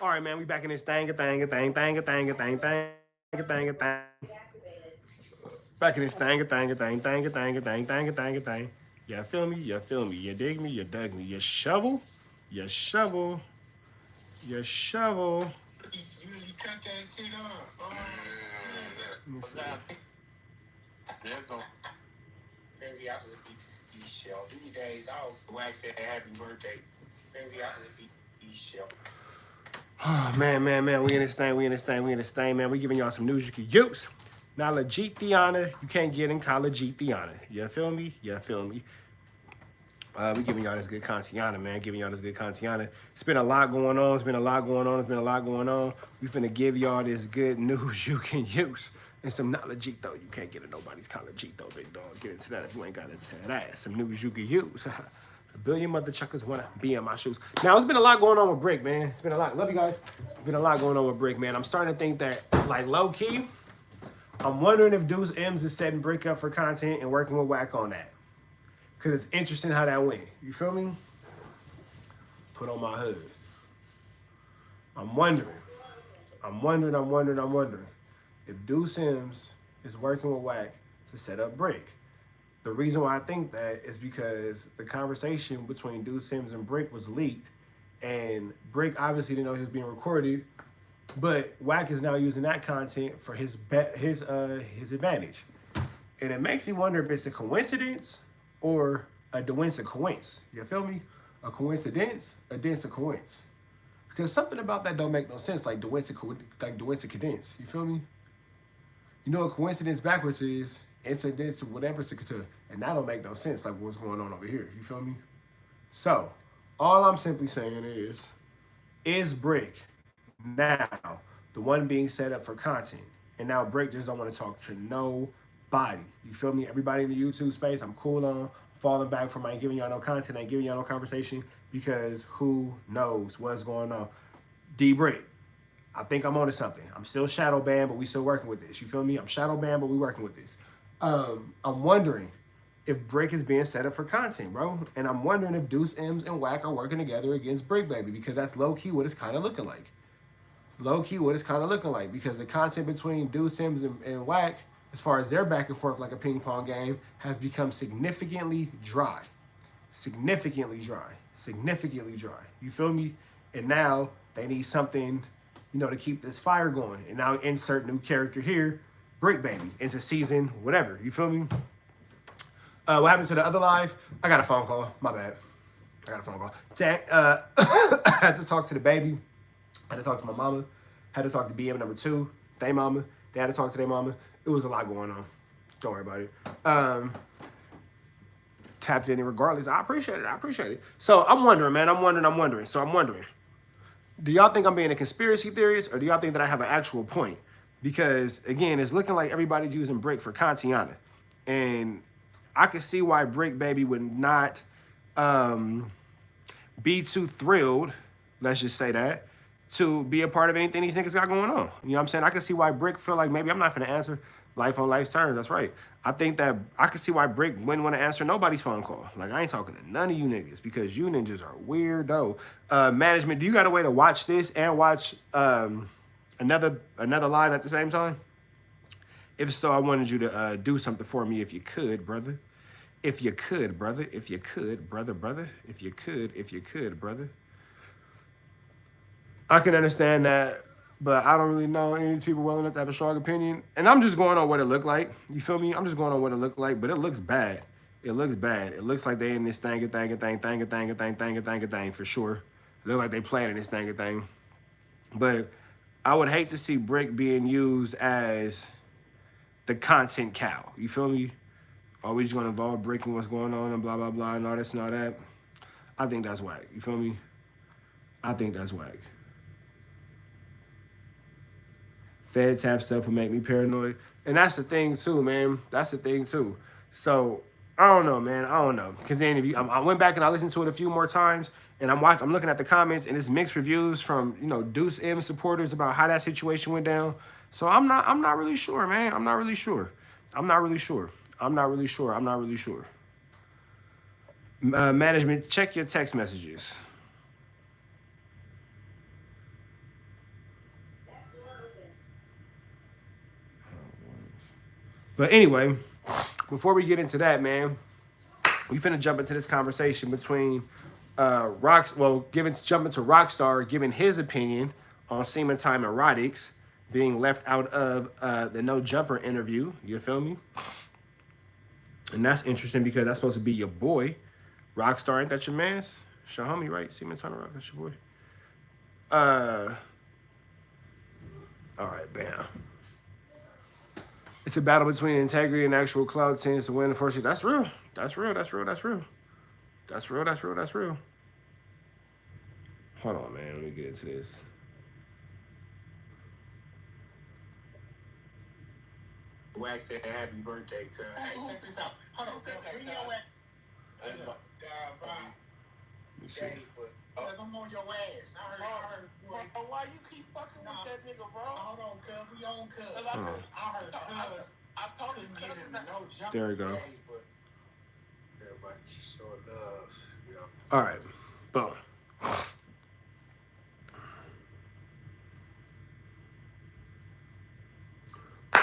All right, man, we back in this thing. Back in this thing. You feel me? You feel me? You dig me? You dug me? You shovel? You shovel? You shovel? You cut that shit off. Let me see. There you go. Baby, I just be shell. These days, I'll wax said happy birthday. Baby, I just be shell. Oh, man. We in this thing, man. We giving y'all some news you can use. Now, legit Theana, you can't get in college Theana. You feel me? You feel me? We giving y'all this good Contiana, man. Giving y'all this good Contiana. It's been a lot going on. We finna give y'all this good news you can use. And some knowledgeito. You can't get in nobody's collegito, big dog. Get into that if you ain't got into that. Some news you can use. A billion mother chuckers wanna be in my shoes. Now, it's been a lot going on with Bricc, man. It's been a lot. Love you guys. It's been a lot going on with Bricc, man. I'm starting to think that, like, low-key, I'm wondering if Deuce M's is setting Bricc up for content and working with Wack on that. Because it's interesting how that went. You feel me? Put on my hood. I'm wondering if Deuce M's is working with Wack to set up Bricc. The reason why I think that is because the conversation between Deuce M's and Bricc was leaked, and Bricc obviously didn't know he was being recorded, but Wack is now using that content for his advantage. And it makes me wonder if it's a coincidence or a coincidence. You feel me? A coincidence, a dance of coincidence. Because something about that don't make no sense, like coincidence. You feel me? You know what coincidence backwards is? Incidents or whatever, and that don't make no sense, like what's going on over here. You feel me? So, all I'm simply saying is Bricc now the one being set up for content? And now Bricc just don't want to talk to nobody. You feel me? Everybody in the YouTube space, I'm cool on falling back from I ain't giving y'all no content, I ain't giving y'all no conversation, because who knows what's going on. Bricc, I think I'm onto something. I'm still shadow banned, but we still working with this. You feel me? I'm shadow banned, but we working with this. I'm wondering if Bricc is being set up for content, bro. And I'm wondering if Deuce M's and Wack are working together against Bricc, baby, because that's low-key what it's kind of looking like. Because the content between Deuce M's and Wack, as far as their back and forth like a ping pong game, has become significantly dry. You feel me? And now they need something, to keep this fire going. And now insert new character here, Bricc, baby, into season whatever. You feel me? What happened to the other live? I got a phone call. My bad. I had to talk to the baby. I had to talk to my mama. Had to talk to BM number 2. They mama. They had to talk to their mama. It was a lot going on. Don't worry about it. Tapped in regardless. I appreciate it. So I'm wondering, man. I'm wondering. Do y'all think I'm being a conspiracy theorist, or do y'all think that I have an actual point? Because, again, it's looking like everybody's using Bricc for Contiana. And I can see why Bricc, baby, would not be too thrilled, let's just say that, to be a part of anything these niggas got going on. You know what I'm saying? I can see why Bricc feel like maybe I'm not going to answer life on life's terms. That's right. I think that I can see why Bricc wouldn't want to answer nobody's phone call. Like, I ain't talking to none of you niggas, because you ninjas are weirdo. Management, do you got a way to watch this and watch another live at the same time? If so, I wanted you to do something for me if you could, brother. If you could, brother. I can understand that, but I don't really know any of these people well enough to have a strong opinion. And I'm just going on what it looked like. You feel me? I'm just going on what it looked like, but it looks bad. It looks like they in this thing for sure. It look like they planning this thing. But I would hate to see Bricc being used as the content cow. You feel me? Always going to involve Bricc and what's going on and blah, blah, blah, and all this and all that. I think that's whack. You feel me? I think that's whack. Fed tap stuff will make me paranoid. And that's the thing, too, man. So, I don't know, man. Because then I went back and I listened to it a few more times, and I'm looking at the comments, and it's mixed reviews from, Deuce M supporters about how that situation went down. So I'm not really sure, man. I'm not really sure. Management, check your text messages. But anyway, before we get into that, man, we finna jump into this conversation between jumping to Rockstar, giving his opinion on semen time erotics being left out of the No Jumper interview. You feel me? And that's interesting because that's supposed to be your boy. Rockstar, ain't that your man's? Show homie, right? Semen time erotics, that's your boy. All right, bam. It's a battle between integrity and actual cloud tends to win the first. That's real. That's real. That's real. That's real. That's real. That's real. That's real. Hold on, man. Let me get into this. Wack said happy birthday, cuz. Hey, check this out. Hold on, bring your Wack. Day, but cause I'm on your ass. I heard, boy. Why you keep fucking with that nigga, bro? Hold on, cuz. We on cuz. I heard cuz. I couldn't get him no jump. There we go. Day, but everybody show love. Yeah. All right. Boom.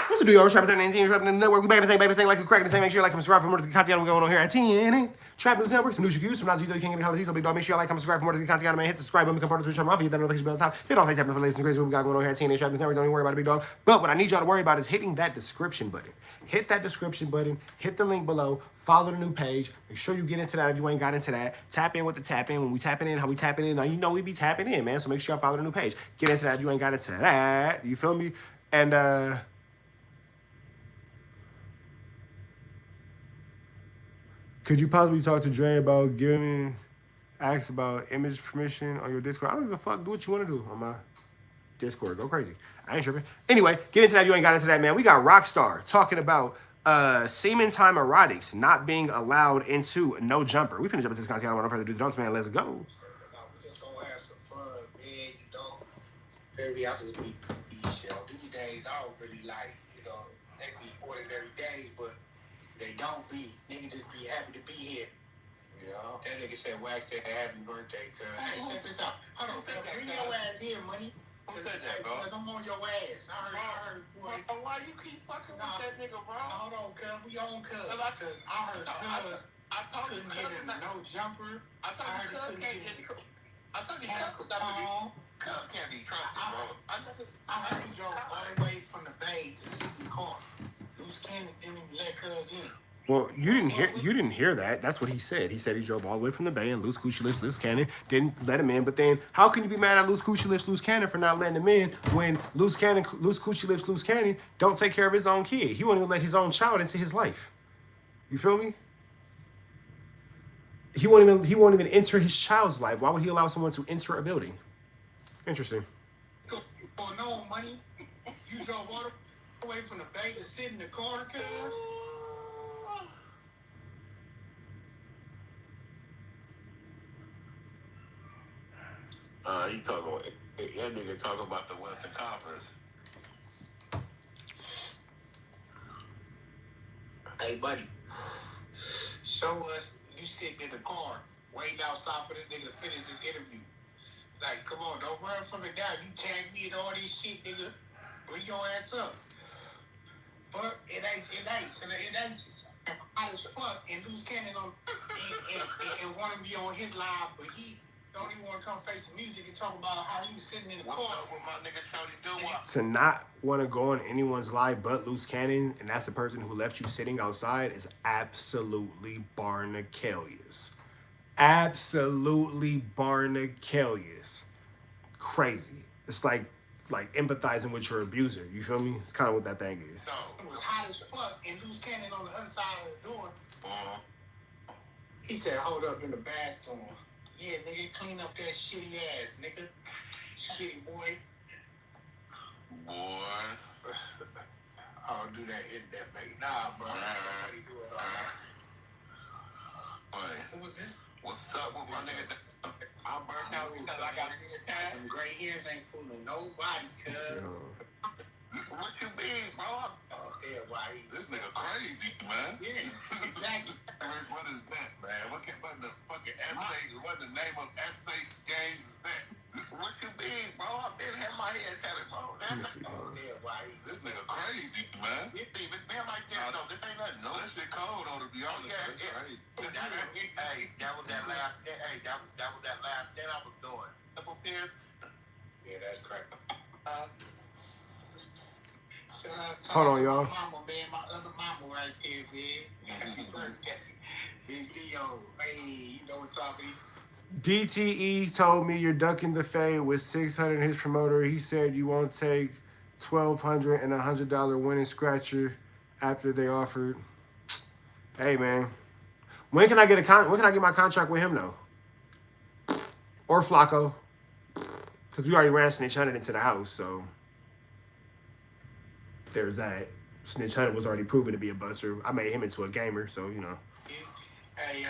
What's the deal? We're trapping 13, trapping in the network. We back in the same, like a crack in the same. Make sure you like and subscribe for more to the content we're going on here at 10. Trap News Network, some news you can use. Some knowledge you can't get how to use. So big dog, make sure you like and subscribe for more to the content. Man, hit the subscribe button, become part of the Trap Mafia. Hit that notification bell at the top. Hit all that tapping for the latest and crazy what we got going on here at 10. Trap News Network. Don't even worry about it, big dog. But what I need y'all to worry about is hitting that description button. Hit that description button. Hit the link below. Follow the new page. Make sure you get into that if you ain't got into that. Tap in with the tap in. When we tapping in, how we tapping in. Now you know we be tapping in, man. So make sure y'all follow the new page. Get into that if you ain't got into that. You feel me? And could you possibly talk to Dre about giving ask about image permission on your Discord? I don't give a fuck. Do what you want to do on my Discord. Go crazy. I ain't tripping. Anyway, get into that. You ain't got into that, man. We got Rockstar talking about semen time erotics not being allowed into No Jumper. We finna jump into this content. I don't want to further do the dumps, man. Let's go. We just gonna have some fun, man. You know, baby, I just be these days. I don't really like, they be ordinary days, but they don't be. Nigga just be happy to be here. Yeah. That nigga said, Wack said happy birthday, cuz. Hey, check this out. Hold on, bring your ass here, money. Cause I'm on your ass. I heard, boy. Why you keep fucking with that nigga, bro? Hold on, cuz. We on cuz. Cause I heard cuz. I couldn't get him no jumper. I heard he couldn't get him. I thought he cuz can't be trusted, bro. I heard he drove all the way from the bay to sit in the car. Loose cannon didn't even let cuz in. Well, you didn't hear that. That's what he said. He said he drove all the way from the bay and Loose Coochie Lips, Loose Cannon didn't let him in. But then, how can you be mad at Loose Coochie Lips, Loose Cannon for not letting him in when Loose Coochie Lips, Loose Cannon don't take care of his own kid? He won't even let his own child into his life. You feel me? He won't even enter his child's life. Why would he allow someone to enter a building? Interesting. Oh no, money. You drove all the way from the bay to sit in the car, cuz. That nigga talking about the Western Conference. Hey, buddy, show us you sitting in the car waiting outside for this nigga to finish his interview. Like, come on, don't run from it now. You tag me and all this shit, nigga. Bring your ass up. Fuck, it ain't. I'm hot as fuck and Loose Cannon on and want to be on his live, but he don't even want to come face the music and talk about how he was sitting in the car. What my nigga Charlie doing? To not want to go on anyone's live but Loose Cannon, and that's the person who left you sitting outside, is absolutely barnacalious. Absolutely barnacalious. Crazy. It's like empathizing with your abuser. You feel me? It's kind of what that thing is. So, it was hot as fuck and Loose Cannon on the other side of the door. He said, hold up in the bathroom. Yeah, nigga, clean up that shitty ass, nigga. Shitty boy. I don't do that in that, mate. Nah, bro. Nobody do it all. Who was this? What's up with my nigga? I'm burnt out because I got them gray hairs ain't fooling nobody, cuz. What you mean, bro? I'm scared why this nigga crazy, man. Yeah, exactly. What is that, man? What the fucking essay? What the name of essay games is that? What you mean, bro? I didn't have my head tatted, bro. I understand why this nigga crazy, man. It's been like that, though. This ain't nothing new. That shit cold, though, to be honest. That's crazy. Hey, that was that last. Hey, that was that last thing I was doing. Couple pairs. Yeah, that's correct. Hold on, y'all. My mama, man, my other mama right there, man. Happy birthday. Hey, Leo. Hey, you know what I'm talking about? DTE told me you're ducking the fade with 600 his promoter. He said you won't take $1,200 and $100 winning scratcher after they offered. Hey man, when can I get my contract with him though? Or Flacco? Because we already ran Snitch Hunter into the house, so there's that. Snitch Hunter was already proven to be a buster. I made him into a gamer, so you know. Hey,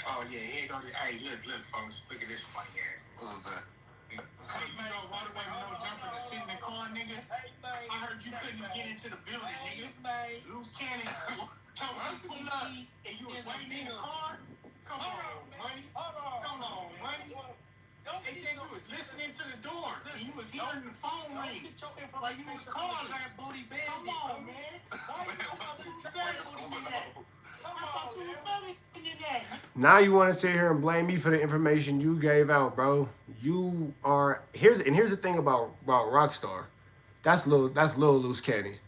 oh yeah, here go. Hey, look, folks, look at this funny ass. What was that? So you drove all the way with no jumper to sit in the car, nigga? I heard you couldn't get into the building, nigga. Loose cannon. Told you to pull up, and you was waiting in the car? Come on, money. Come on, money. They said you was listening to the door, and you was hearing the phone ring while you was calling. Come on, man. I thought you was better than that. Now you want to sit here and blame me for the information you gave out, bro. You are here's the thing about Rockstar. That's Lil Loose Cannon.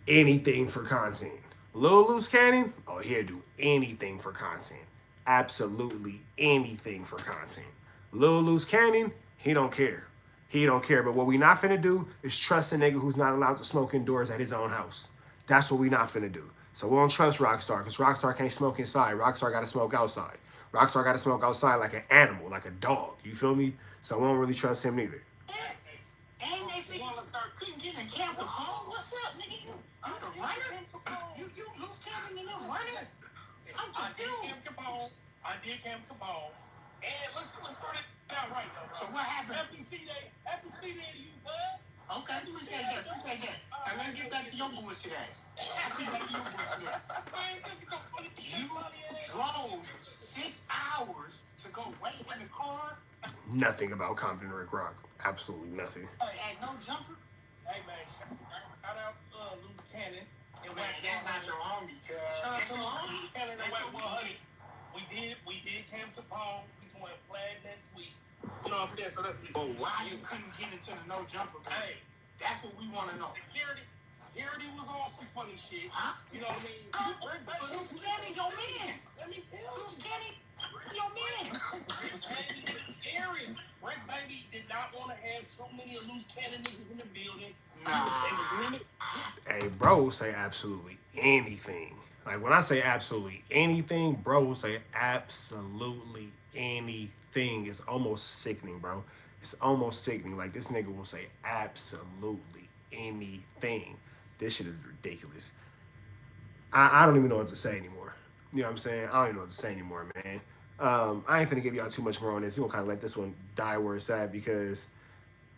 Anything for content. Lil Loose Cannon, oh, he'll do anything for content. Absolutely anything for content. Lil Loose Cannon, he don't care. He don't care. But what we not finna do is trust a nigga who's not allowed to smoke indoors at his own house. That's what we not finna do. So we don't trust Rockstar because Rockstar can't smoke inside. Rockstar got to smoke outside. Rockstar got to smoke outside like an animal, like a dog. You feel me? So we don't really trust him neither. And they say couldn't get in Camp Capone. What's up, nigga? You the runner? You loose cannon in the runner? I'm confused. I did Camp Capone. And let's start it out right though. So what happened? Happy C Day to you, bud. Okay, appreciate that. Now let's get back to your bullshit ass. You drove 6 hours to go wait in the car? Nothing about Compton Rick Rock. Absolutely nothing. And no jumper? Hey, man, shout out Loose Cannon. Man, that's not your homie, cuz. Shout out to Loose Cannon and Wet 100. We did Camp Capone. We going flag next week. You know what I'm saying? So that's but why you couldn't get into the no jumper? Hey, that's what we want to know. Security was on some funny shit. Huh? You know what I mean? Who's getting your man? Let me tell you. Who's getting your man? Bricc was scary. Bricc Baby did not want to have so many loose cannon niggas in the building. Nah. Hey, bro will say absolutely anything. Like when I say absolutely anything, bro will say absolutely anything. It's almost sickening, bro. It's almost sickening. Like this nigga will say absolutely anything. This shit is ridiculous. I don't even know what to say anymore. You know what I'm saying? I don't even know what to say anymore, man. I ain't finna give y'all too much more on this. We're gonna kind of let this one die where it's at because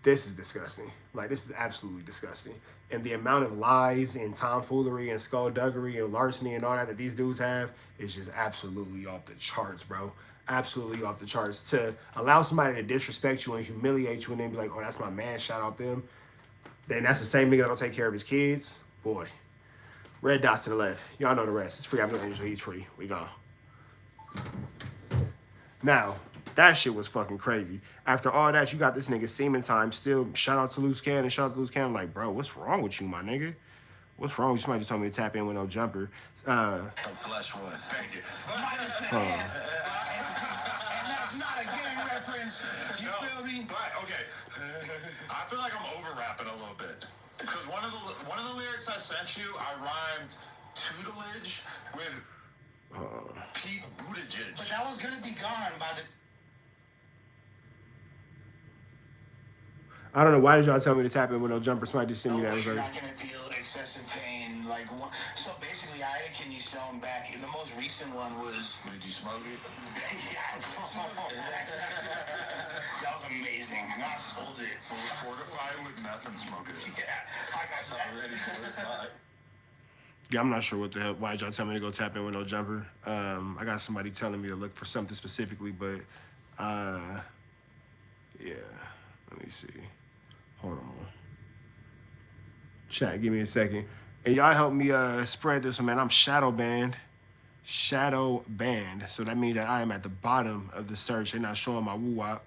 this is disgusting. Like, this is absolutely disgusting. And the amount of lies and tomfoolery and skullduggery and larceny and all that these dudes have is just absolutely off the charts, bro. Absolutely off the charts. To allow somebody to disrespect you and humiliate you and then be like, oh, that's my man, shout out them. Then that's the same nigga that don't take care of his kids. Boy. Red dots to the left. Y'all know the rest. It's free. I'm no angel. He's free. We gone. Now, that shit was fucking crazy. After all that, you got this nigga Seaman Time still. Shout out to Loose Cannon. Shout out to Loose Cannon. Like, bro, what's wrong with you, my nigga? What's wrong? Somebody just told me to tap in with no jumper. A flush one. Thank you. And that's not a gang reference. You feel me? But okay, I feel like I'm overwrapping a little bit because one of the lyrics I sent you, I rhymed tutelage with Pete Buttigieg. But that was gonna be gone by the. I don't know. Why did y'all tell me to tap in with no jumper? Somebody just sent me that. You're not gonna feel excessive pain. Like, so basically, I had a kidney stone back. The most recent one was. Did you smoke it? Yeah, that was amazing. And I sold it for fortified with meth and smoke it. Yeah, I got that. Already fortified. Yeah, I'm not sure what the hell. Why did y'all tell me to go tap in with no jumper? I got somebody telling me to look for something specifically, but yeah. Let me see. Hold on. Chat, give me a second. And y'all help me spread this one, man. I'm shadow banned. Shadow banned. So that means that I am at the bottom of the search. They're not showing my woo wop.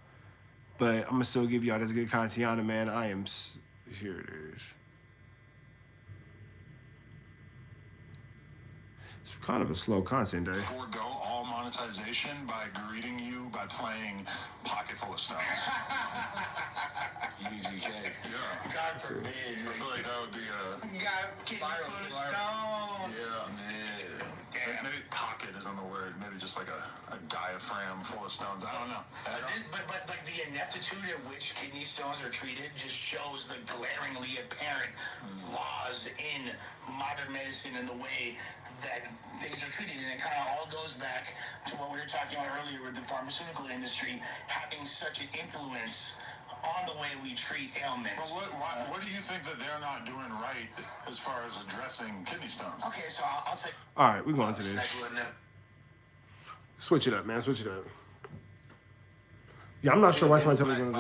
But I'm going to still give y'all this good content, man. I am... Here it is. It's kind of a slow content day. Forego all monetization by greeting you by playing Pocket Full of Stones. UGK. Yeah. God forbid. I feel like that would be a... God, get full of stones. Yeah. Maybe pocket isn't the word. Maybe just like a diaphragm full of stones. I don't know. But like the ineptitude at which kidney stones are treated just shows the glaringly apparent flaws in modern medicine and the way that things are treated. And it kind of all goes back to what we were talking about earlier with the pharmaceutical industry having such an influence on the way we treat ailments. But what do you think that they're not doing right as far as addressing kidney stones? Okay, so I'll take... All right, we're going to this. Switch it up, man. Switch it up. Yeah, I'm not sure why somebody told me to go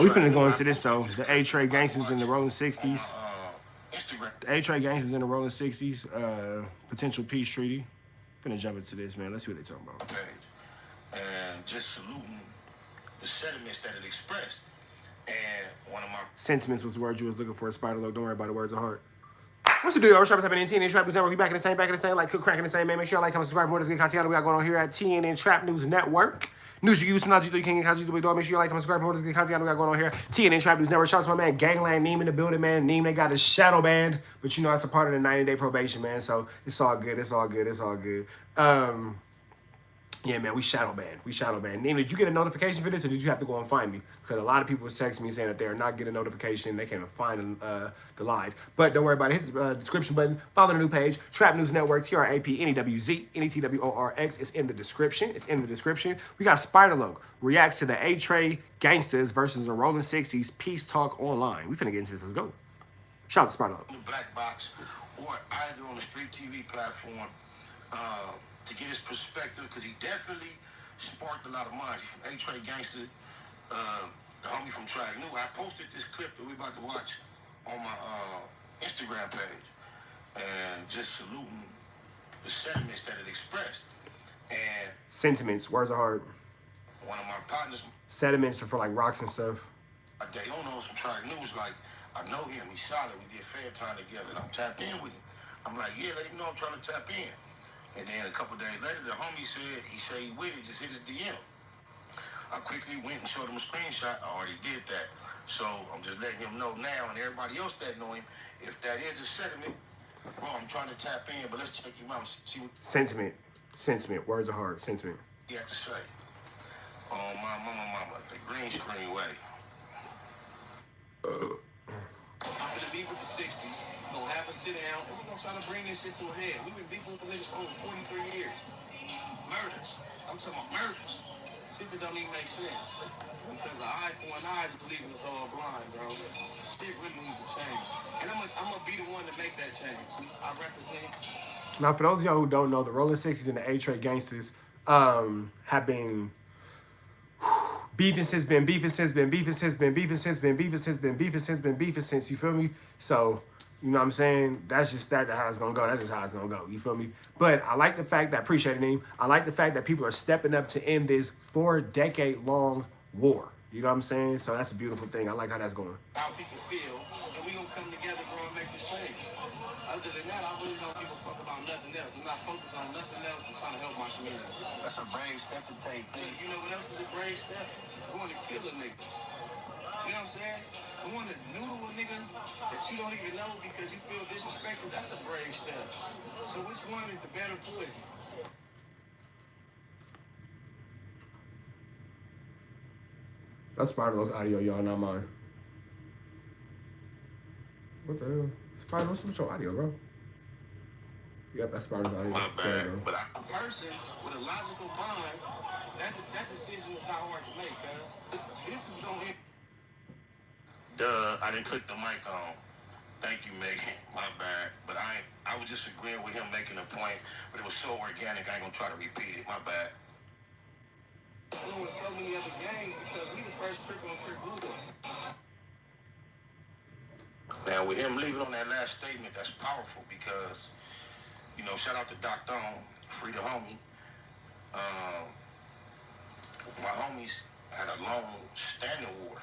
we finna go into this, though. The A-Trade Gangsters in the Rolling 60s. The A-Trade Gangsters in the Rolling 60s. Potential peace treaty. Finna jump into this, man. Let's see what they talking about. And just saluting the sentiments that it expressed. And one of my... Sentiments was the word you was looking for, Spider Look. Don't worry about the words of heart. What's the deal? We're typing in TNN Trap News Network. We back in the same, like cook cracking the same, man. Make sure y'all like, comment, subscribe. More of this good content we got going on here at TNN Trap News Network. News you use, not you can make sure you like, comment, subscribe. More of this good content we got going on here. TNN Trap News Network. Shout out to my man Gangland Neem in the building, man. Neem, they got his shadow band, but you know that's a part of the 90-day probation, man. So it's all good. It's all good. It's all good. Yeah, man, we shadow banned. Neem, did you get a notification for this, or did you have to go and find me? Because a lot of people was texting me saying that they're not getting a notification. They can't even find the live. But don't worry about it. Hit the description button. Follow the new page. Trap News Network, TRAPNEWZ, NETWORX. It's in the description. It's in the description. We got Spider Loc reacts to the A-Trade Gangsters versus the Rolling 60s Peace Talk Online. We finna get into this. Let's go. Shout out to Spider Loc. The Black Box, or either on the Street TV platform, to get his perspective, because he definitely sparked a lot of minds. He's from A-Trade Gangster, the homie from Track New. I posted this clip that we about to watch on my Instagram page, and just saluting the sentiments that it expressed. And sentiments, words of heart. One of my partners, sentiments are for like rocks and stuff. They don't know some Track News. Like, I know him, he's solid. We did fair time together, and I'm tapped in with him. I'm like, yeah, let him know I'm trying to tap in. And then a couple days later, the homie said he with it, just hit his DM. I quickly went and showed him a screenshot. I already did that. So I'm just letting him know now, and everybody else that know him, if that is a sentiment, bro, I'm trying to tap in, but let's check him out and see what... Sentiment, words of heart, sentiment. You have to say. Oh, my mama, the green screen way. I'm gonna be with the 60s. We're gonna have a sit down, and we're gonna try to bring this shit to a head. We've been beefing with the niggas for over 43 years. Murders. I'm talking about murders. Shit that don't even make sense. Because an eye for an eye is leaving us all blind, bro. Shit really needs to change. And I'm gonna be the one to make that change. I represent. Now, for those of y'all who don't know, the Rolling 60s and the A-Trade Gangsters have been beefing since, you feel me? So, you know what I'm saying? That's just how it's gonna go. That's just how it's gonna go. You feel me? But I like the fact that, appreciate it, Neem. I like the fact that people are stepping up to end this 4-decade-long war. You know what I'm saying? So that's a beautiful thing. I like how that's going. How people feel, and we gonna come together, bro, and make this change. Other than that, I really don't give a fuck about nothing else. I'm not focused on nothing else but trying to help my community. That's a brave step to take. You know what else is a brave step? Going to kill a nigga. You know what I'm saying? Going to noodle a nigga that you don't even know because you feel disrespected. That's a brave step. So which one is the better poison? That's Spider Loc's audio, y'all, not mine. What the hell? Spider, what's with your audio, bro? Yep, that's Spider's audio. My bad. But a person with a logical mind, that decision is not hard to make, guys. This is going to... I didn't click the mic on. Thank you, Megan. My bad. But I was just agreeing with him making a point, but it was so organic, I ain't going to try to repeat it. My bad. influence so many other gangs because we the first Crip on Crip blew up. Now, with him leaving on that last statement, that's powerful because, you know, shout out to Doc Don, free the homie. My homies had a long standing war.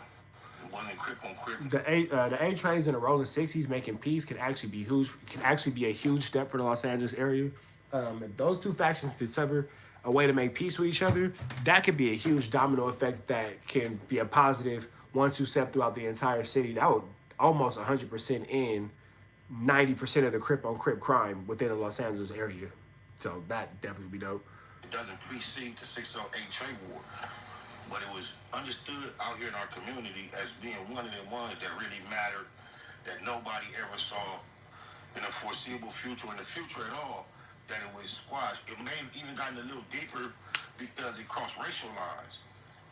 It wasn't Crip on Crip. The A trays in the rolling 60s making peace can actually be huge. Can actually be a huge step for the Los Angeles area. If those two factions discover a way to make peace with each other, that could be a huge domino effect that can be a positive 1-2 step throughout the entire city. That would almost 100% end 90% of the Crip on Crip crime within the Los Angeles area. So that definitely be dope. It doesn't precede the 608 trade war, but it was understood out here in our community as being one of the ones that really mattered, that nobody ever saw in a foreseeable future, in the future at all, that it was squashed. It may have even gotten a little deeper because it crossed racial lines.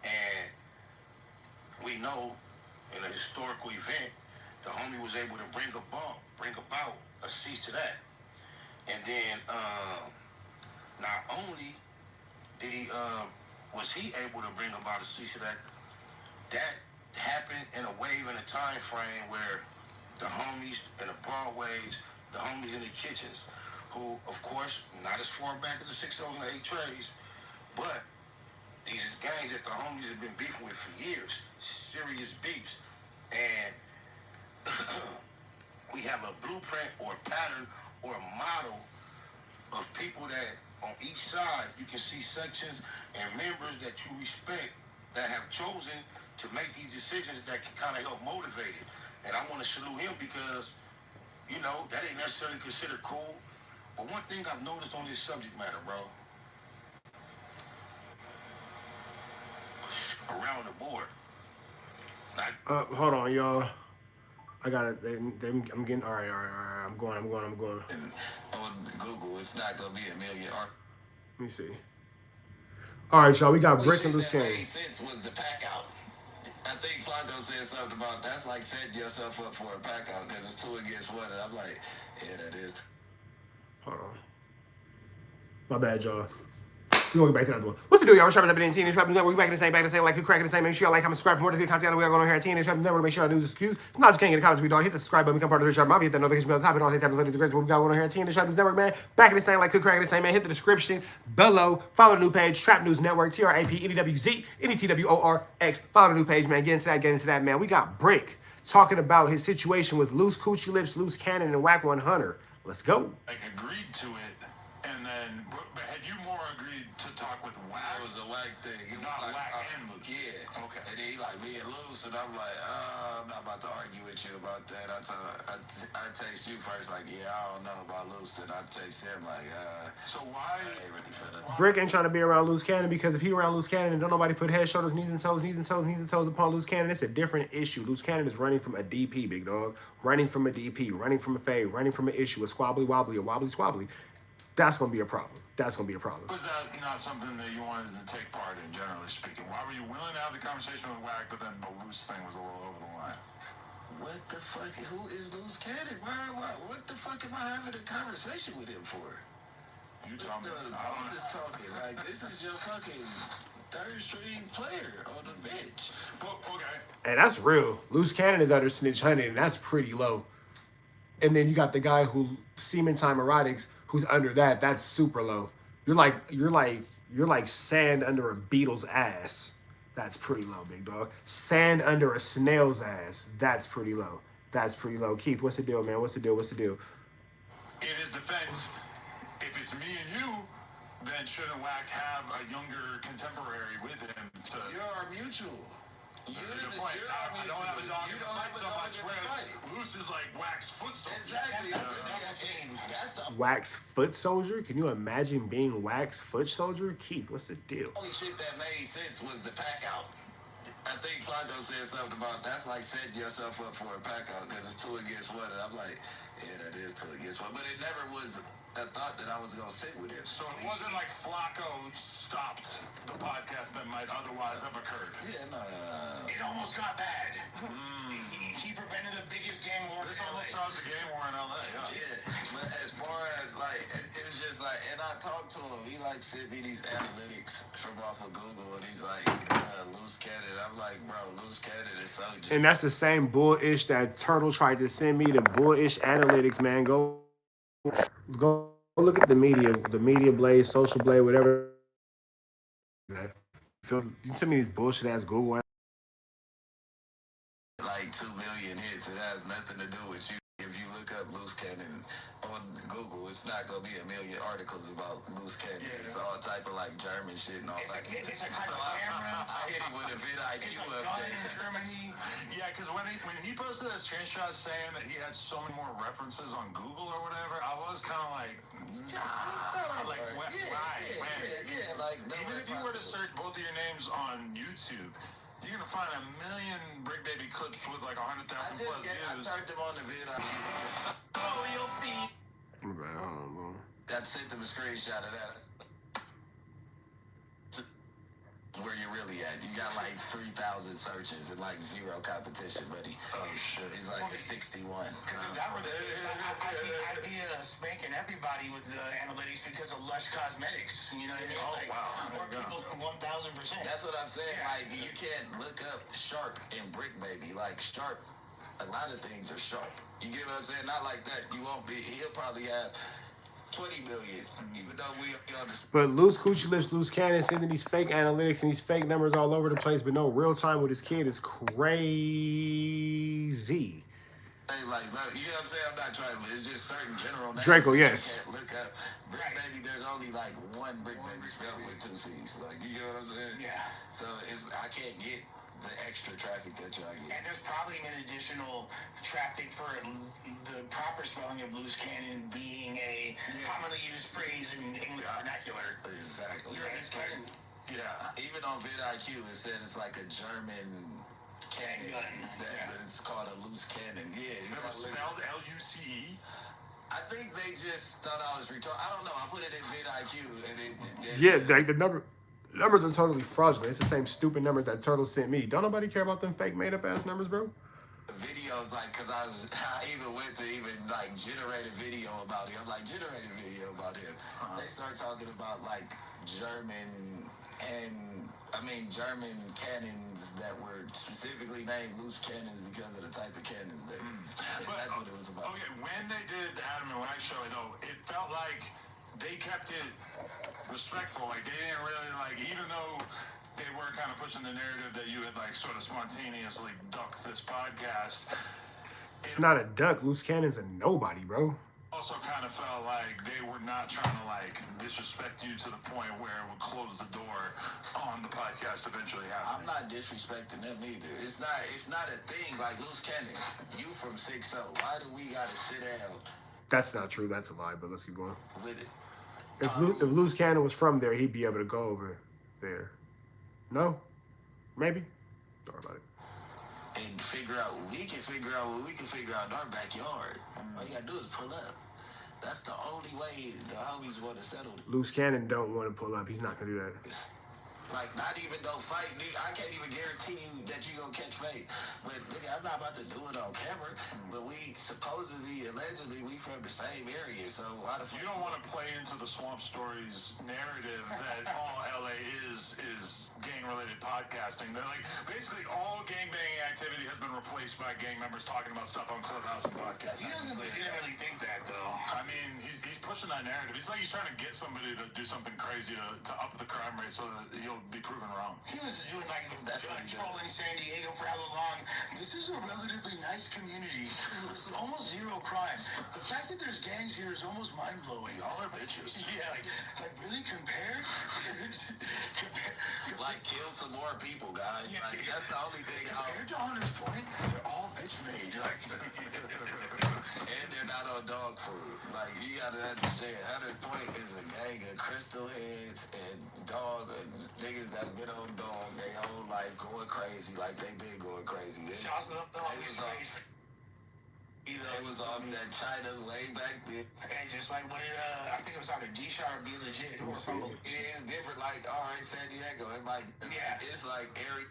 And we know in a historical event, the homie was able to bring about a cease to that. And then not only did he was he able to bring about a cease to that, that happened in a wave in a time frame where the homies in the Broadways, the homies in the kitchens, who, of course, not as far back as the 608 trays, but these gangs that the homies have been beefing with for years, serious beefs. And we have a blueprint or a pattern or a model of people that on each side you can see sections and members that you respect that have chosen to make these decisions that can kind of help motivate it. And I want to salute him because, you know, that ain't necessarily considered cool. But one thing I've noticed on this subject matter, bro, around the board. Hold on, y'all. I got it. I'm getting all right. I'm going. On Google, it's not gonna be a million. Let me see. All right, y'all. We got Bricc and Loose That Cannon. made sense was the pack out. I think Flacco said something about that's like setting yourself up for a pack out because it's 2 against 1, and I'm like, yeah, that is. Hold on. My bad, y'all. We're going to get back to another one. What's the deal, y'all? We're shopping up in Teenage Trappers Network. We back in the same, like, cracking the same. Make sure y'all like, comment, subscribe for more to the content we are going on here at Teenage Trappers Network. Make sure y'all news excuse. Sometimes you can't get the comments we dog. Hit the subscribe button, become part of the Shop Mafia. Hit that notification bell. Top it all. Hit that notification. It's what we got going on here at Teenage Trappers Network, man. Back in the same, like, cracking the same, man. Hit the description below. Follow the new page, Trap News Network, TRAPNEWZ, NETWORX. Follow the new page, man. Get into that, man. We got Bricc talking about his situation with Loose Coochie Lips, Loose Cannon, and Wack 100. Let's go. Like, agreed to it, and then had you more agreed to talk with Wack? It was a Wack thing. It Not was like, Wack and Loose. Yeah. Okay. And then he like me and Loose, and I'm like, I'm not about to argue with you about that. I text you first, like, yeah, I don't know about Loose, and I text him like, So why? I ain't really feeling it. Bricc ain't trying to be around Loose Cannon because if he around Loose Cannon and don't nobody put head, shoulders, knees and toes upon Loose Cannon, it's a different issue. Loose Cannon is running from a DP, big dog. Running from a DP, running from a fade, running from an issue, a squabbly wobbly, a wobbly squabbly. That's going to be a problem. Was that not something that you wanted to take part in, generally speaking? Why were you willing to have the conversation with Wack, but then the Loose thing was a little over the line? What the fuck? Who is Loose Cannon? Why? What the fuck am I having a conversation with him for? You tell me. I'm just talking. Like, this is your fucking third string player on the bench. Well, okay. And that's real. Loose Cannon is under Snitch Hunting, and that's pretty low. And then you got the guy who Semen Time Erotics, who's under that. That's super low. You're like sand under a beetle's ass. That's pretty low, big dog. Sand under a snail's ass. That's pretty low. Keith, what's the deal, man? What's the deal? In his defense, if it's me and you, then shouldn't Wack have a younger contemporary with him to... You're our mutual. That's a good point. I don't have a dog in the fight so much, whereas Loose is like Wack's foot soldier. Exactly. That's the Wack's foot soldier? Can you imagine being Wack's foot soldier? Keith, what's the deal? only shit that made sense was the pack out. I think Flacco said something about that's like setting yourself up for a pack out because it's 2 against 1, and I'm like, yeah, that is 2 against 1. But it never was a thought that I was gonna sit with him. So it wasn't like Flacco stopped the podcast that might otherwise have occurred. Yeah, no. It almost got bad. He prevented the biggest gang war. This almost sounds a game war in LA. Yeah, but as far as like, it's just like, and I talked to him. He like sent me these analytics from off of Google, and he's like, loose cannon. I'm like, bro, loose cannon is so. And that's the same bullish that Turtle tried to send me. The bullish analytics, man. Go look at the media blade, social blade, whatever. You send me these bullshit ass Google. Like 2 million hits. It has nothing to do with you. If you look up loose cannon on Google, it's not gonna be a million articles about loose cannon. Yeah. It's all type of like German shit and all that. It's a type of camera. I hit him with a vidIQ up there. In Germany. Yeah, because when he posted that screenshot saying that he had so many more references on Google or whatever, I was kind of like, nah. Like, why? Yeah, like even if you were to search both of your names on YouTube, you're gonna find a million Bricc Baby clips with like 100,000 plus views. I turned them on the vidIQ. That sent him a screenshot of that. Where you really at? You got like 3,000 searches and like 0 competition, buddy. Oh shit! He's like a 61. Because if that were the case, I'd be spanking everybody with the analytics because of Lush Cosmetics. You know what I mean? Oh like, wow! More people, 1,000%. That's what I'm saying. Yeah. Like you can't look up sharp in Bricc Baby. Like sharp, a lot of things are sharp. You get what I'm saying? Not like that. You won't be. He'll probably have 20 million, even though we understand. But loose coochie lips, loose cannon, sending these fake analytics and these fake numbers all over the place, but no real time with his kid is crazy. Hey, like, you know what I'm saying? I'm not trying, but it's just certain general names Draco, that yes. you can't look up. Bricc Baby, there's only like one Bricc Baby spelled with 2 C's. Like, you get what I'm saying? Yeah. So I can't get the extra traffic that y'all get. And there's probably an additional traffic for the proper spelling of loose cannon being a commonly used phrase in English vernacular. Exactly. Yeah. Even on vidIQ, it said it's like a German cannon. It's called a loose cannon. Yeah. It was spelled Luce. I think they just thought I was retarded. I don't know. I put it in vidIQ and like the numbers are totally fraudulent. It's the same stupid numbers that Turtle sent me. Don't nobody care about them fake made up ass numbers, bro? Videos, like, because I even went to like generate a video about him. I'm like, generate a video about him. They start talking about like German cannons that were specifically named loose cannons because of the type of cannons that. That's what it was about. Okay, when they did the Adam and Wack show, though, it felt like they kept it respectful. Like they didn't really even though they were kind of pushing the narrative that you had like sort of spontaneously ducked this podcast. It's not a duck. Loose cannon's a nobody, bro. Also kind of felt like they were not trying to disrespect you to the point where it would close the door on the podcast eventually happening. I'm not disrespecting them either. It's not a thing like loose cannon. You from 6-0. Why do we gotta sit down? That's not true. That's a lie, but let's keep going. With it. If Loose Cannon was from there, he'd be able to go over there. No? Maybe? Don't worry about it. And we can figure out what we can figure out in our backyard. All you gotta do is pull up. That's the only way the homies want to settle. Loose Cannon don't want to pull up. He's not going to do that. Like, not even no fight, nigga. I can't even guarantee you that you gonna catch fate. But, nigga, I'm not about to do it on camera. But we allegedly, we from the same area. So, why the fuck? You don't want to play into the Swamp Stories narrative that all LA is gang-related podcasting. They're like, basically all gangbanging activity has been replaced by gang members talking about stuff on Clubhouse and podcasts. He doesn't legitimately think that, though. I mean, he's pushing that narrative. He's trying to get somebody to do something crazy to up the crime rate so that he'll be proven wrong. He was doing troll in San Diego for how long. This is a relatively nice community. There's almost zero crime. The fact that there's gangs here is almost mind-blowing. All are bitches. Yeah, like really compared? Like, kill some more people, guys. Yeah, like, that's the only thing. Compared to Hunter's Point, they're all bitch-made. And they're not on dog food. Like, you gotta understand, Hunter's Point is a gang of crystal heads and niggas that been on dog their whole life going crazy, like they been going crazy. They was off that China way back then. And just like what I think it was either D-Shot or Be Legit who were from. It's different, like, all right, San Diego. It's like Eric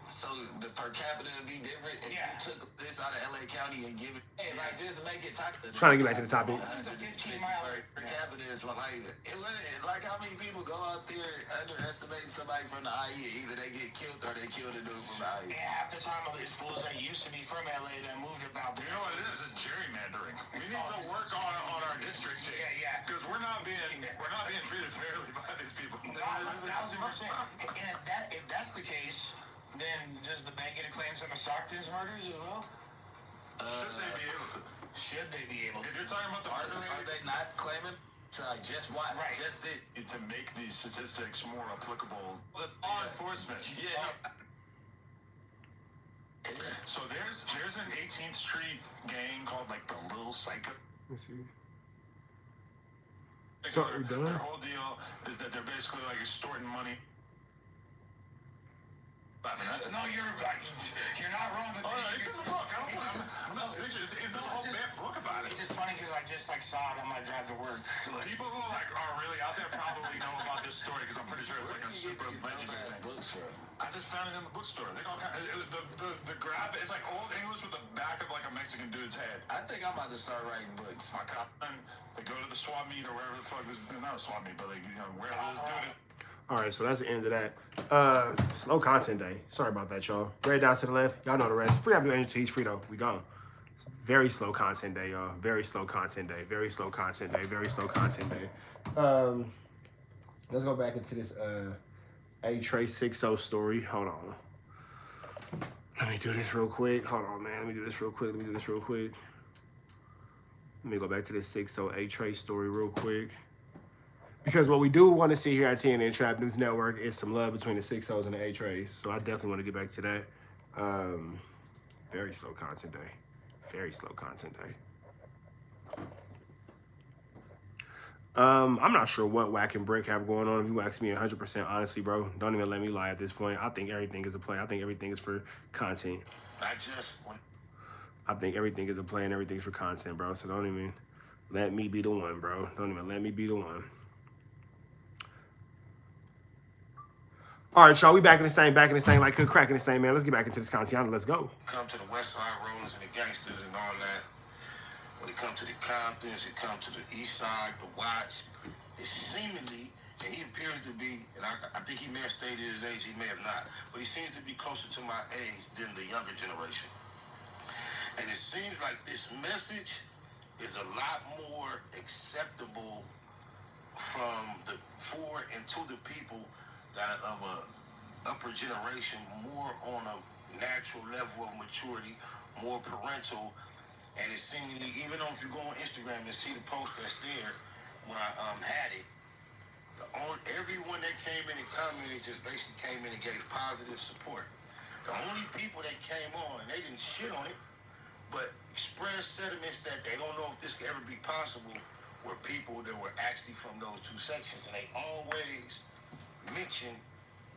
So the per capita would be different if you took this out of LA County and give it. Hey, like just make it top. Trying to get back to the topic. It's a 15-mile per capita is what, like how many people go out there underestimate somebody from the IE? Either they get killed or they kill the dude from the IE. And half the time of these fools that used to be from LA that moved about. You know what it is? It's gerrymandering. We need to work on our district. Yeah. Because we're not being treated fairly by these people. 1,000%. And if that's the case, then does the bank get to claim some of Stockton's murders as well? Should they be able to? Should they be able to? If you're talking about the murder Are they not claiming? So just what? Right. Just it. to make these statistics more applicable, the law enforcement. Yeah. So there's an 18th Street gang called like the Little Psycho. Let's see. So are we done? Their whole deal is that they're basically like extorting money. No, you're not wrong. Oh, it's in the book. I'm not snitching. It's a whole bad book about it. It's just funny because I just saw it on my drive to work. People who are really out there probably know about this story because I'm pretty sure it's like a super legendary thing. Books from. I just found it in the bookstore. They all the graphic. It's like old English with the back of like a Mexican dude's head. I think I'm about to start writing books. My cop, they go to the swap meet or wherever the fuck this, not a swap meet, but like wherever this dude is. All right, so that's the end of that. Slow content day. Sorry about that, y'all. Red down to the left. Y'all know the rest. Free Avenue Energy. He's free though. We gone. Very slow content day, y'all. Very slow content day. Very slow content day. Very slow content day. Let's go back into this A-Tray 6-0 story. Hold on. Let me do this real quick. Hold on, man. Let me do this real quick. Let me go back to this 6-0 A-Tray story real quick. Because what we do want to see here at TNN Trap News Network is some love between the 6-0s and the A-Trays. So I definitely want to get back to that. Very slow content day. Very slow content day. I'm not sure what Wack and Bricc have going on. If you ask me 100% honestly, bro, don't even let me lie at this point. I think everything is a play. I think everything is for content. I think everything is a play and everything's for content, bro. So don't even let me be the one, bro. Don't even let me be the one. All right, y'all, we back in the same, like good crack in the same, man. Let's get back into this content. Let's go. Come to the West Side Rollers and the gangsters and all that. When it comes to the Comptons, it comes to the East Side, the Watts. It's seemingly, and he appears to be, and I think he may have stated his age, he may have not, but he seems to be closer to my age than the younger generation. And it seems like this message is a lot more acceptable for and to the people that are of a upper generation, more on a natural level of maturity, more parental, and it's seemingly, even though if you go on Instagram and see the post that's there, when I had it, everyone that came in and commented just basically came in and gave positive support. The only people that came on, and they didn't shit on it, but expressed sentiments that they don't know if this could ever be possible, were people that were actually from those two sections, and they always mention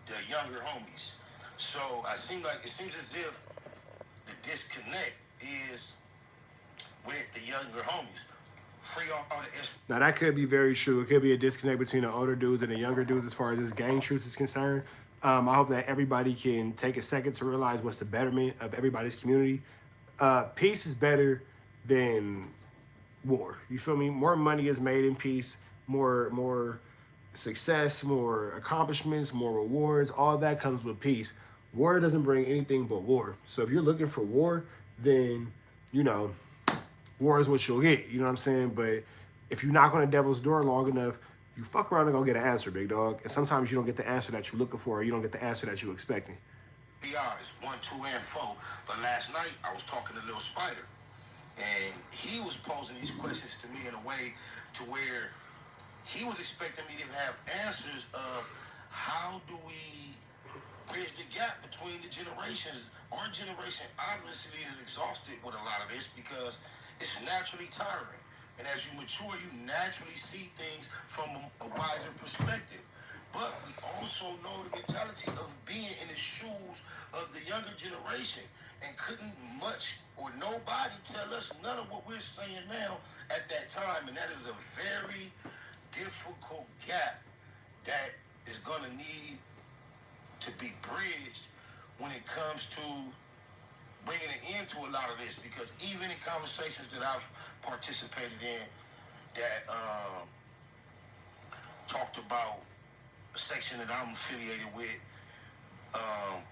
the younger homies. So it seems as if the disconnect is with the younger homies. Free all the Now that could be very true. It could be a disconnect between the older dudes and the younger dudes as far as this gang truce is concerned. I hope that everybody can take a second to realize what's the betterment of everybody's community. Peace is better than war. You feel me? More money is made in peace. More success, more accomplishments, more rewards, all that comes with peace. War doesn't bring anything but war. So if you're looking for war, then, war is what you'll get. You know what I'm saying? But if you knock on the devil's door long enough, you fuck around and go get an answer, big dog. And sometimes you don't get the answer that you're looking for, or you don't get the answer that you're expecting. Be honest, 1, 2, and 4. But last night, I was talking to Lil Spider, and he was posing these questions to me in a way to where he was expecting me to have answers of how do we bridge the gap between the generations. Our generation obviously is exhausted with a lot of this because it's naturally tiring. And as you mature, you naturally see things from a wiser perspective. But we also know the mentality of being in the shoes of the younger generation, and couldn't much or nobody tell us none of what we're saying now at that time. And that is a very difficult gap that is going to need to be bridged when it comes to bringing an end to a lot of this, because even in conversations that I've participated in that talked about a section that I'm affiliated with,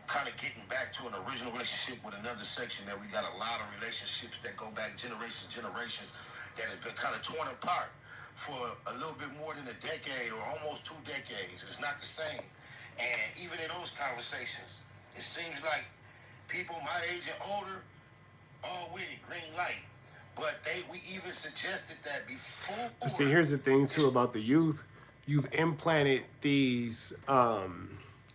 kind of getting back to an original relationship with another section that we got a lot of relationships that go back generations that have been kind of torn apart for a little bit more than a decade or almost 2 decades. It's not the same. And even in those conversations, it seems like people my age and older, all with it, green light. But we even suggested that before. See, here's the thing too about the youth. You've implanted these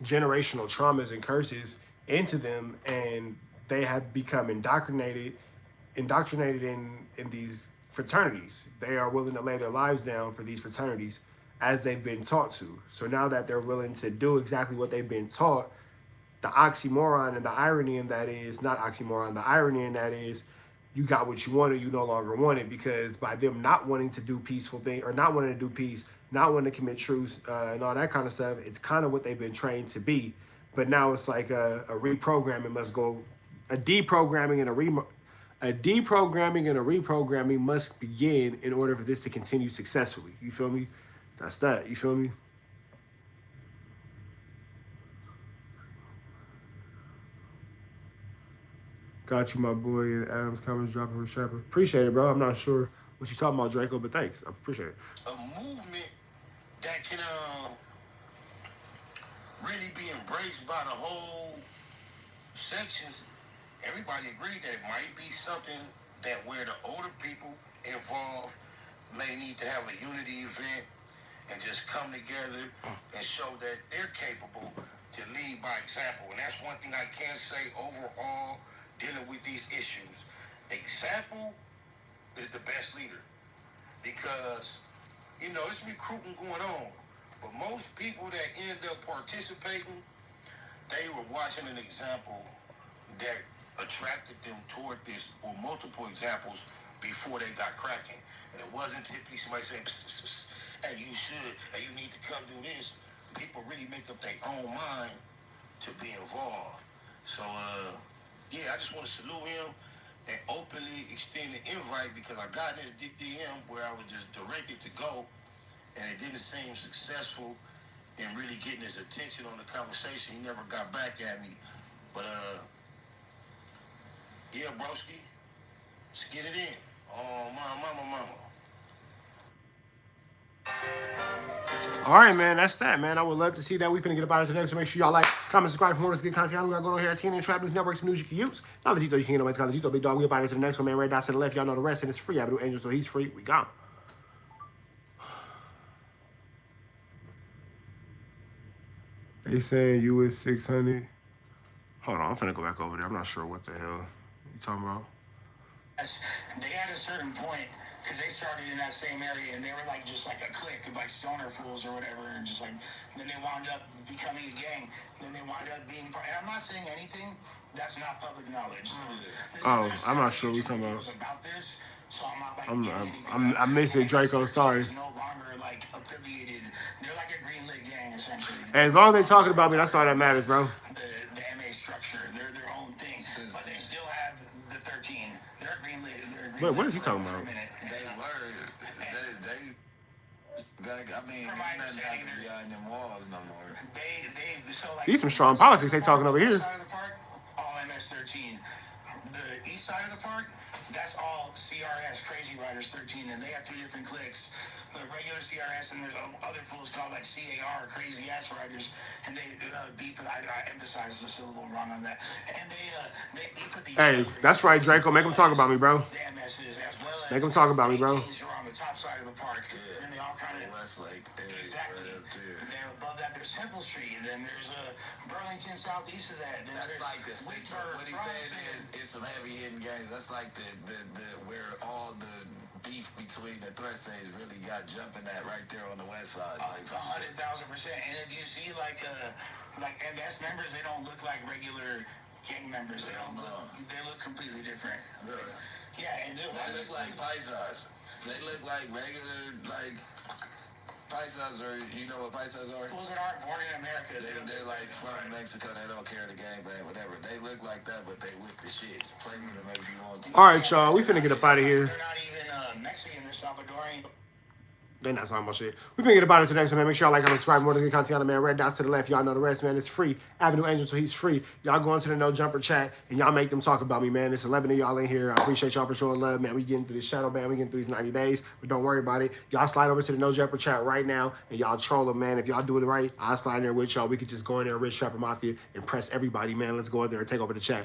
generational traumas and curses into them, and they have become indoctrinated in these fraternities. They are willing to lay their lives down for these fraternities as they've been taught to. So now that they're willing to do exactly what they've been taught, the oxymoron and the irony in that is not oxymoron. The irony in that is you got what you wanted, you no longer want it, because by them not wanting to do peaceful things or not wanting to do peace, not wanting to commit truce and all that kind of stuff, it's kind of what they've been trained to be. But now it's like a reprogramming must go, a deprogramming and a deprogramming and a reprogramming must begin in order for this to continue successfully. You feel me? That's that. You feel me? Got you, my boy. And Adam's comments dropping for Shepard. Appreciate it, bro. I'm not sure what you're talking about, Draco, but thanks. I appreciate it. A movement that can really be embraced by the whole sections. Everybody agreed that it might be something that where the older people involved may need to have a unity event and just come together and show that they're capable to lead by example. And that's one thing I can say overall dealing with these issues. Example is the best leader, because, you know, it's recruiting going on, but most people that end up participating, they were watching an example that attracted them toward this, or multiple examples before they got cracking. And it wasn't typically somebody saying, pss, pss, pss, hey, you should, hey, you need to come do this. People really make up their own mind to be involved. So, yeah, I just want to salute him and openly extend the invite, because I got in this DM where I was just directed to go, and it didn't seem successful in really getting his attention on the conversation. He never got back at me. But, yeah, broski, let's get it in. Oh, mama. All right, man. That's that, man. I would love to see that. We finna get up out of the next. So make sure y'all like, comment, subscribe for more of this good content. We got going on here at TNN Trap News Network. Some news you can use. Now that you can't know what's called Big Dog. We up out of the next one, man. Red dots to the left. Y'all know the rest. And it's free. Avenue Angel, so he's free. We gone. They saying you was 600. Hold on, I'm finna go back over there. I'm not sure what the hell you talking about. They had a certain point, because they started in that same area, and they were like just like a clique of like stoner fools or whatever, and just like, and then they wound up becoming a gang, and then they wound up being part. And I'm not saying anything that's not public knowledge. I'm not sure what you're talking about. About this, so I'm not like I'm missing Draco. Sorry. No longer like affiliated. They're like a green lit gang essentially. As long as they talking about me, that's all that matters, bro. The MA structure, they're their own thing, but they still have the 13. They're green lit. Wait, what is he talking about? They were. I mean, nothing happened behind them walls no more. So like, These some strong politics they talking over here. Side of the park, all MS-13. The east side of the park, that's all CRS, Crazy Riders 13, and they have 2 different cliques. The regular CRS, and there's other fools called like CAR, Crazy Ass Riders, and they beef with, I emphasize the syllable wrong on that, and they beef with the. Hey, that's right, Draco. Make them talk about me, bro. Damn messes, as well as make them talk about me, bro. Who are on the top side of the park, and they all kind of Westlake, exactly. Right up there. And then above that, there's Temple Street, and then there's Burlington southeast of that. Then that's like the central. What he's saying is some heavy hitting games. That's like the where all the beef between the threat says really got jumping at right there on the west side. Like 100,000%. And if you see like MS members, they don't look like regular gang members. They don't look. They look completely different. Really? Yeah, and they look like paisas. They look like regular like Paisas are, you know what Paisas are? Fools that aren't born in America. They're like from Mexico. They don't care the game, bang, whatever. They look like that, but they with the shits. Play with them if you want to. All right, y'all. We finna get up out of here. They're not even Mexican. They're Salvadorian. They're not talking about shit. We finna get about it to the next one, man. Make sure y'all like and subscribe. More than good content on the man. Red dots to the left. Y'all know the rest, man. It's free. Avenue Angel, so he's free. Y'all go into the No Jumper chat and y'all make them talk about me, man. It's 11 of y'all in here. I appreciate y'all for showing love, man. We getting through this shadow ban. We getting through these 90 days, but don't worry about it. Y'all slide over to the No Jumper chat right now and y'all troll them, man. If y'all do it right, I'll slide in there with y'all. We could just go in there, Rich Trapper Mafia, and press everybody, man. Let's go in there and take over the chat.